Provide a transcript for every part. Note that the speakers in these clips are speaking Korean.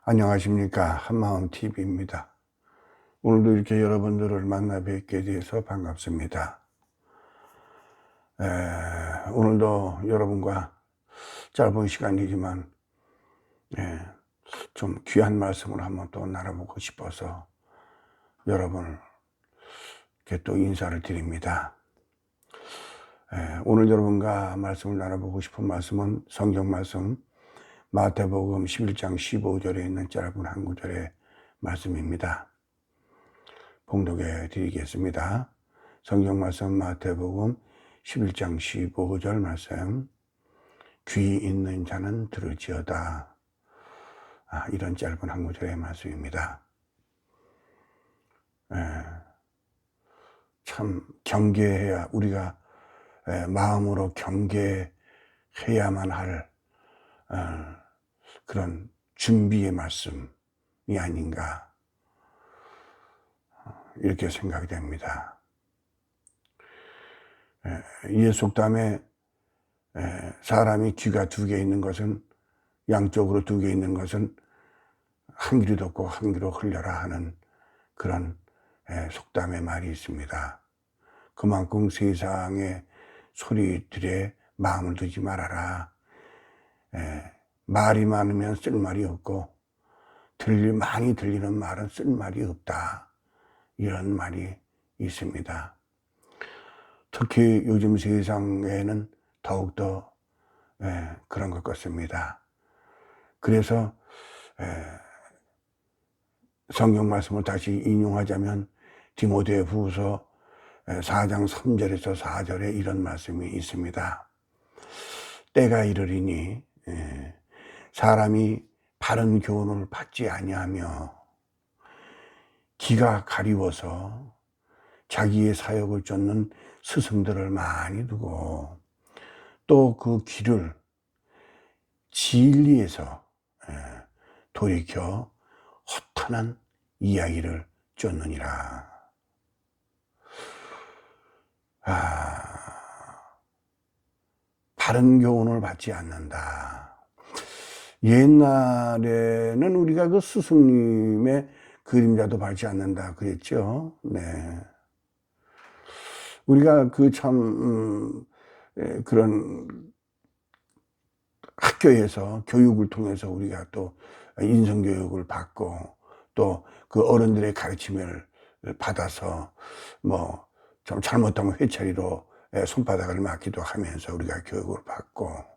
안녕하십니까. 한마음TV입니다. 오늘도 이렇게 여러분들을 만나 뵙게 돼서 반갑습니다. 오늘도 여러분과 짧은 시간이지만 좀 귀한 말씀을 한번 또 나눠보고 싶어서 여러분께 또 인사를 드립니다. 오늘 여러분과 말씀을 나눠보고 싶은 말씀은 성경 말씀 마태복음 11장 15절에 있는 짧은 한 구절의 말씀입니다. 봉독해 드리겠습니다. 성경 말씀 마태복음 11장 15절 말씀. 귀 있는 자는 들을지어다. 이런 짧은 한 구절의 말씀입니다. 참 경계해야, 우리가 마음으로 경계해야만 할 그런 준비의 말씀이 아닌가, 이렇게 생각이 됩니다. 이에 속담에 사람이 귀가 두 개 있는 것은, 양쪽으로 두 개 있는 것은 한 귀로 듣고 한 귀로 흘려라 하는 그런 속담의 말이 있습니다. 그만큼 세상의 소리들에 마음을 두지 말아라. 말이 많으면 쓸말이 없고 많이 들리는 말은 쓸말이 없다, 이런 말이 있습니다. 특히 요즘 세상에는 더욱더 그런 것 같습니다. 그래서 성경 말씀을 다시 인용하자면 디모데후서 4장 3절에서 4절에 이런 말씀이 있습니다. 때가 이르리니 사람이 바른 교훈을 받지 아니하며 기가 가리워서 자기의 사역을 쫓는 스승들을 많이 두고, 또 그 귀를 진리에서 돌이켜 허탄한 이야기를 쫓느니라. 바른 교훈을 받지 않는다. 옛날에는 우리가 그 스승님의 그림자도 밟지 않는다 그랬죠. 우리가 그런 학교에서 교육을 통해서 우리가 또 인성교육을 받고, 또 그 어른들의 가르침을 받아서 좀 잘못하면 회차리로 손바닥을 맞기도 하면서 우리가 교육을 받고,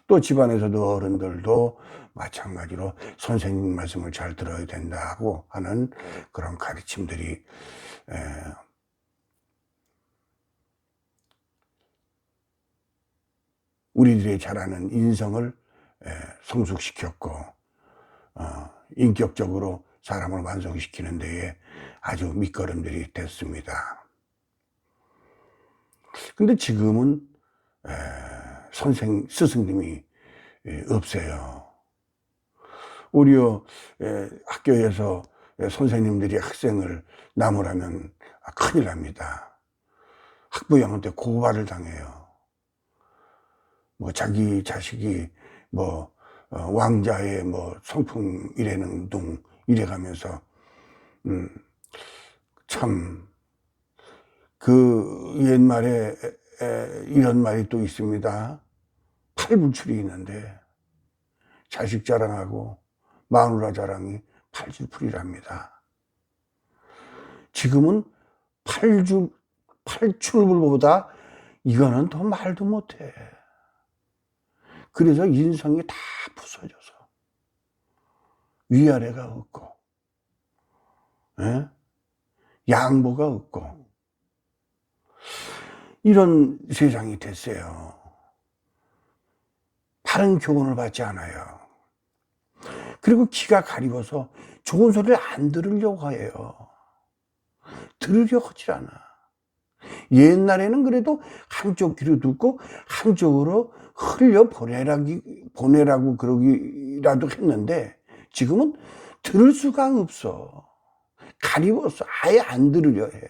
또 집안에서도 어른들도 마찬가지로 선생님 말씀을 잘 들어야 된다고 하는 그런 가르침들이 우리들의 자라는 인성을 성숙시켰고, 인격적으로 사람을 완성시키는 데에 아주 밑거름들이 됐습니다. 근데 지금은 스승님이 없어요. 오히려 학교에서 선생님들이 학생을 나무라면 큰일 납니다. 학부형한테 고발을 당해요. 자기 자식이 왕자의 성품 이래는 둥 이래가면서 참 그 옛말에 이런 말이 또 있습니다. 팔불출이 있는데 자식 자랑하고 마누라 자랑이 팔줄풀이랍니다. 지금은 팔출불보다 이거는 더 말도 못해. 그래서 인성이 다 부서져서 위아래가 없고 양보가 없고 이런 세상이 됐어요. 바른 교훈을 받지 않아요. 그리고 귀가 가리워서 좋은 소리를 안 들으려고 해요. 들으려 하질 않아. 옛날에는 그래도 한쪽 귀로 듣고 한쪽으로 흘려 보내라고 그러기라도 했는데, 지금은 들을 수가 없어. 가리워서 아예 안 들으려 해.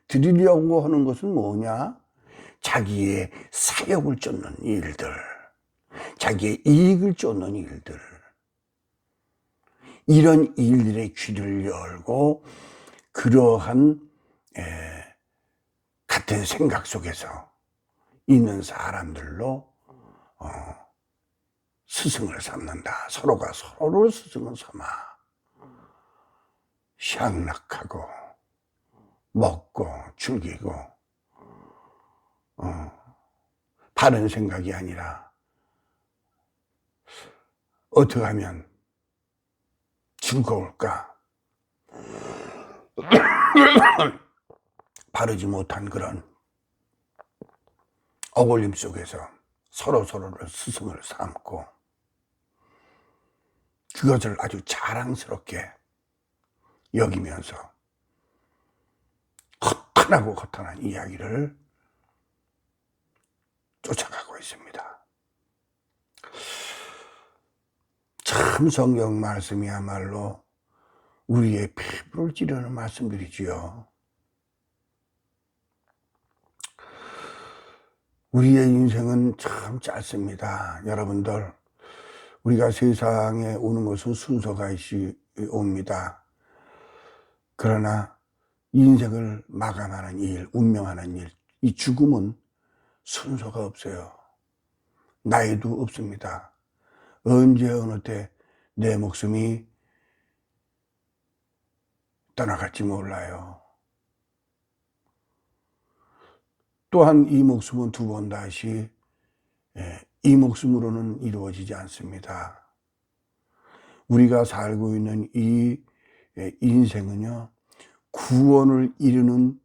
들으려고 하는 것은 뭐냐? 자기의 사역을 쫓는 일들, 자기의 이익을 쫓는 일들, 이런 일들의 귀를 열고 그러한 같은 생각 속에서 있는 사람들로 스승을 삼는다. 서로가 서로를 스승을 삼아 향락하고 먹고 즐기고 바른 생각이 아니라 어떻게 하면 즐거울까? 바르지 못한 그런 어울림 속에서 서로를 스승을 삼고 그것을 아주 자랑스럽게 여기면서 허탄하고 허탄한 이야기를 쫓아가고 있습니다. 참 성경 말씀이야말로 우리의 피부를 찌르는 말씀들이지요. 우리의 인생은 참 짧습니다. 여러분들, 우리가 세상에 오는 것은 순서가 옵니다. 그러나 인생을 마감하는 일, 운명하는 일, 이 죽음은 순서가 없어요. 나이도 없습니다. 언제 어느 때 내 목숨이 떠나갈지 몰라요. 또한 이 목숨은 두 번 다시 이 목숨으로는 이루어지지 않습니다. 우리가 살고 있는 이 인생은요, 구원을 이루는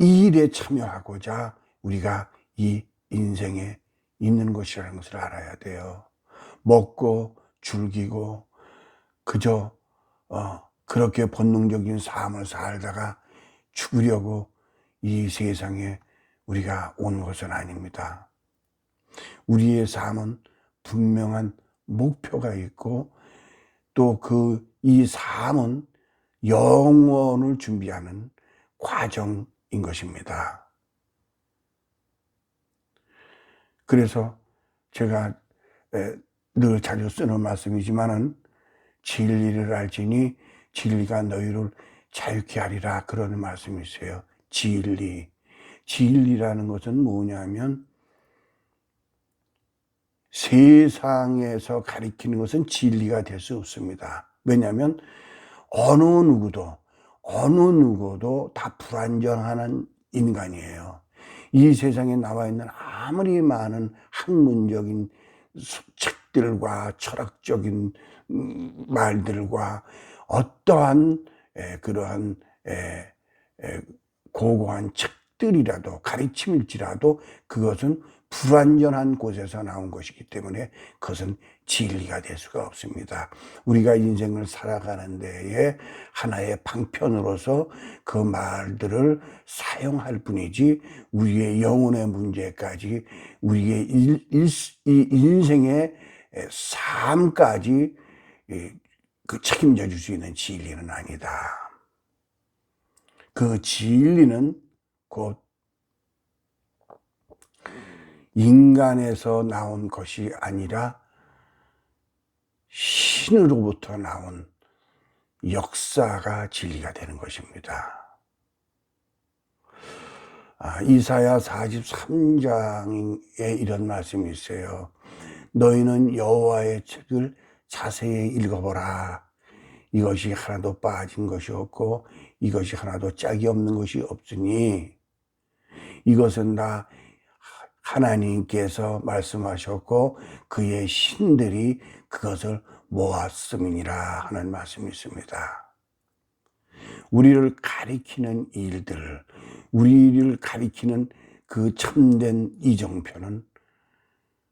이 일에 참여하고자 우리가 이 인생에 있는 것이라는 것을 알아야 돼요. 먹고 즐기고 그저 그렇게 본능적인 삶을 살다가 죽으려고 이 세상에 우리가 온 것은 아닙니다. 우리의 삶은 분명한 목표가 있고 또 이 삶은 영원을 준비하는 과정인 것입니다. 그래서 제가 늘 자주 쓰는 말씀이지만은 진리를 알지니 진리가 너희를 자유케 하리라, 그런 말씀이 있어요. 진리라는 것은 뭐냐면 세상에서 가리키는 것은 진리가 될 수 없습니다. 왜냐하면 어느 누구도 다 불완전한 인간이에요. 이 세상에 나와 있는 아무리 많은 학문적인 책들과 철학적인 말들과 어떠한 그러한 고고한 책들이라도 가르침일지라도 그것은 불완전한 곳에서 나온 것이기 때문에 그것은 진리가 될 수가 없습니다. 우리가 인생을 살아가는 데에 하나의 방편으로서 그 말들을 사용할 뿐이지 우리의 영혼의 문제까지 우리의 인생의 삶까지 책임져 줄 수 있는 진리는 아니다. 그 진리는 곧 인간에서 나온 것이 아니라 신으로부터 나온 역사가 진리가 되는 것입니다. 이사야 43장에 이런 말씀이 있어요. 너희는 여호와의 책을 자세히 읽어보라. 이것이 하나도 빠진 것이 없고 이것이 하나도 짝이 없는 것이 없으니 이것은 다 하나님께서 말씀하셨고 그의 신들이 그것을 모았음이니라 하는 말씀이 있습니다. 우리를 가리키는 일들, 우리를 가리키는 그 참된 이정표는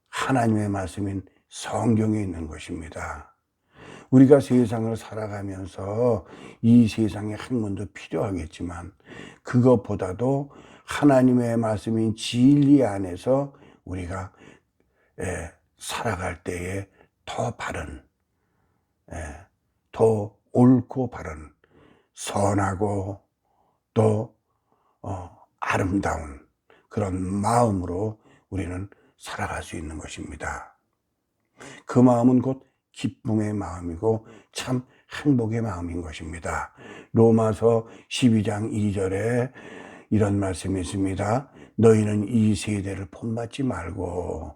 하나님의 말씀인 성경에 있는 것입니다. 우리가 세상을 살아가면서 이 세상의 학문도 필요하겠지만 그것보다도 하나님의 말씀인 진리 안에서 우리가 살아갈 때에 더 바른, 더 옳고 바른, 선하고 또 아름다운 그런 마음으로 우리는 살아갈 수 있는 것입니다. 그 마음은 곧 기쁨의 마음이고 참 행복의 마음인 것입니다. 로마서 12장 2절에 이런 말씀이 있습니다. 너희는 이 세대를 본받지 말고,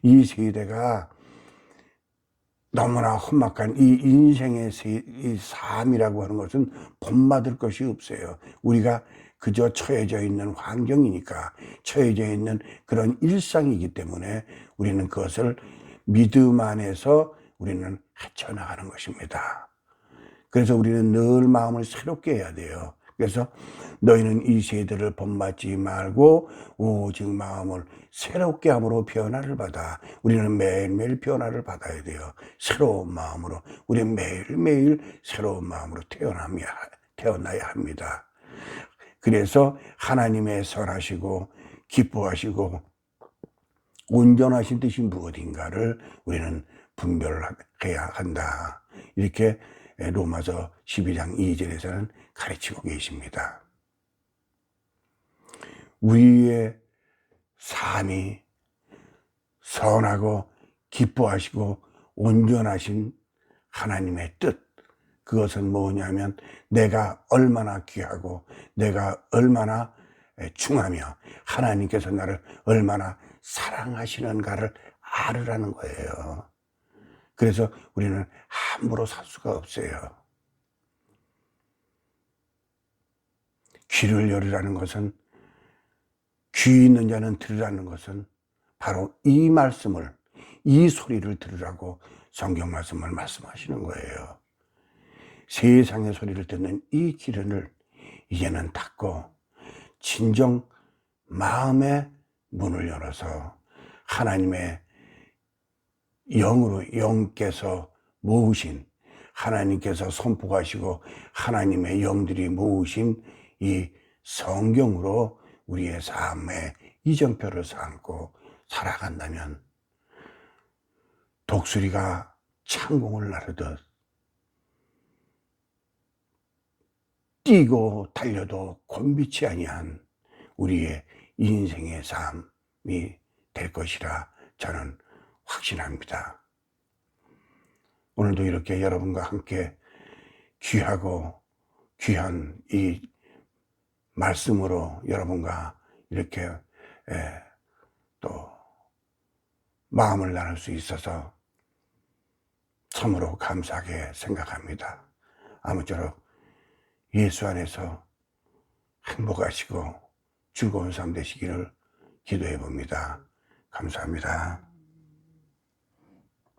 이 세대가 너무나 험악한 이 인생의 이 삶이라고 하는 것은 본받을 것이 없어요. 우리가 그저 처해져 있는 환경이니까, 처해져 있는 그런 일상이기 때문에 우리는 그것을 믿음 안에서 우리는 헤쳐나가는 것입니다. 그래서 우리는 늘 마음을 새롭게 해야 돼요. 그래서 너희는 이 세대를 본받지 말고 오직 마음을 새롭게 함으로 변화를 받아. 우리는 매일매일 변화를 받아야 돼요. 새로운 마음으로. 우리는 매일매일 새로운 마음으로 태어나야 합니다. 그래서 하나님의 선하시고 기뻐하시고 온전하신 뜻이 무엇인가를 우리는 분별해야 한다. 이렇게 로마서 12장 2절에서는 가르치고 계십니다. 우리의 삶이 선하고 기뻐하시고 온전하신 하나님의 뜻, 그것은 뭐냐면 내가 얼마나 귀하고 내가 얼마나 중하며 하나님께서 나를 얼마나 사랑하시는가를 알으라는 거예요. 그래서 우리는 함부로 살 수가 없어요. 귀를 열으라는 것은, 귀 있는 자는 들으라는 것은 바로 이 말씀을, 이 소리를 들으라고 성경 말씀을 말씀하시는 거예요. 세상의 소리를 듣는 이 귀를 이제는 닫고 진정 마음의 문을 열어서 하나님의 영으로, 영께서 모으신, 하나님께서 선포하시고 하나님의 영들이 모으신 이 성경으로 우리의 삶에 이정표를 삼고 살아간다면 독수리가 창공을 나르듯 뛰고 달려도 곤비치 아니한 우리의 인생의 삶이 될 것이라 저는 확신합니다. 오늘도 이렇게 여러분과 함께 귀하고 귀한 이 말씀으로 여러분과 이렇게 또 마음을 나눌 수 있어서 참으로 감사하게 생각합니다. 아무쪼록 예수 안에서 행복하시고 즐거운 삶 되시기를 기도해 봅니다. 감사합니다.